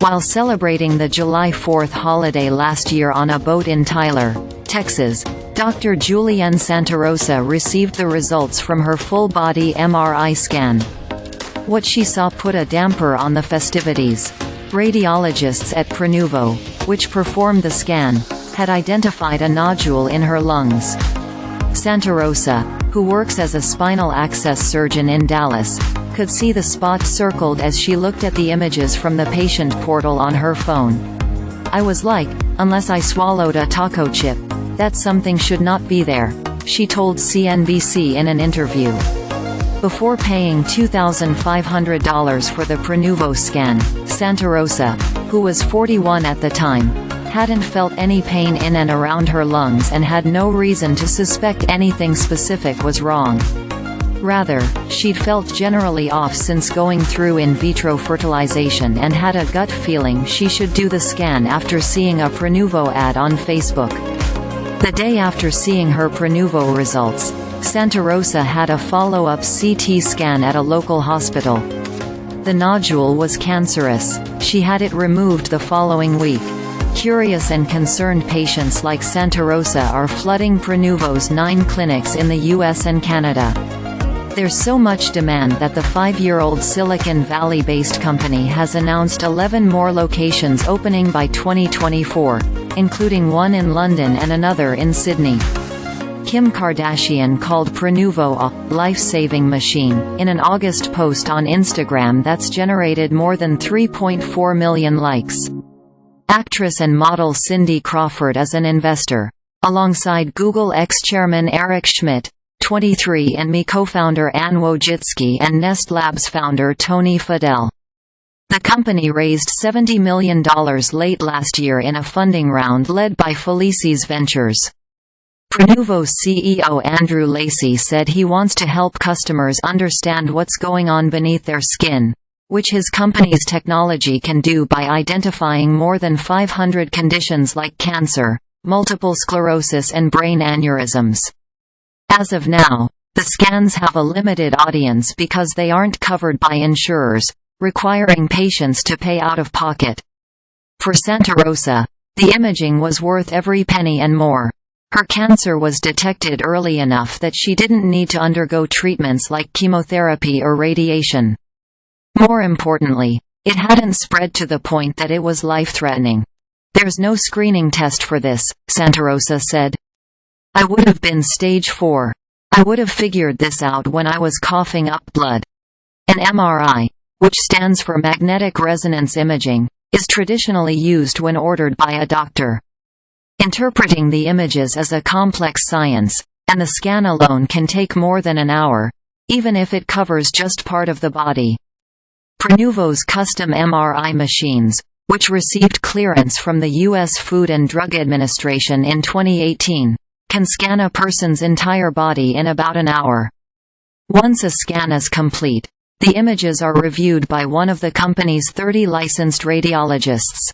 While celebrating the July 4th holiday last year on a boat in Tyler, Texas, Dr. Julienne Santarosa received the results from her full-body MRI scan. What she saw put a damper on the festivities. Radiologists at Prenuvo, which performed the scan, had identified a nodule in her lungs. Santarosa, who works as a spinal access surgeon in Dallas, could see the spot circled as she looked at the images from the patient portal on her phone. "I was like, unless I swallowed a taco chip, that something should not be there," she told CNBC in an interview. Before paying $2,500 for the Prenuvo scan, Santarosa, who was 41 at the time, hadn't felt any pain in and around her lungs and had no reason to suspect anything specific was wrong. Rather, she'd felt generally off since going through in vitro fertilization and had a gut feeling she should do the scan after seeing a Prenuvo ad on Facebook. The day after seeing her Prenuvo results, Santarosa had a follow-up CT scan at a local hospital. The nodule was cancerous. She had it removed the following week. Curious and concerned patients like Santarosa are flooding Prenuvo's 9 clinics in the US and Canada. There's so much demand that the 5-year-old Silicon Valley-based company has announced 11 more locations opening by 2024, including one in London and another in Sydney. Kim Kardashian called Prenuvo a life-saving machine in an August post on Instagram that's generated more than 3.4 million likes. Actress and model Cindy Crawford is an investor, alongside Google ex-chairman Eric Schmidt, 23andMe co-founder Anne Wojcicki and Nest Labs founder Tony Fadell. The company raised $70 million late last year in a funding round led by Felices Ventures. Prenuvo CEO Andrew Lacey said he wants to help customers understand what's going on beneath their skin, which his company's technology can do by identifying more than 500 conditions like cancer, multiple sclerosis and brain aneurysms. As of now, the scans have a limited audience because they aren't covered by insurers, requiring patients to pay out of pocket. For Santarosa, the imaging was worth every penny and more. Her cancer was detected early enough that she didn't need to undergo treatments like chemotherapy or radiation. More importantly, it hadn't spread to the point that it was life-threatening. "There's no screening test for this," Santarosa said. "I would have been stage 4. I would have figured this out when I was coughing up blood." An MRI, which stands for magnetic resonance imaging, is traditionally used when ordered by a doctor. Interpreting the images is a complex science, and the scan alone can take more than an hour, even if it covers just part of the body. Prenuvo's custom MRI machines, which received clearance from the U.S. Food and Drug Administration in 2018, can scan a person's entire body in about an hour. Once a scan is complete, the images are reviewed by one of the company's 30 licensed radiologists.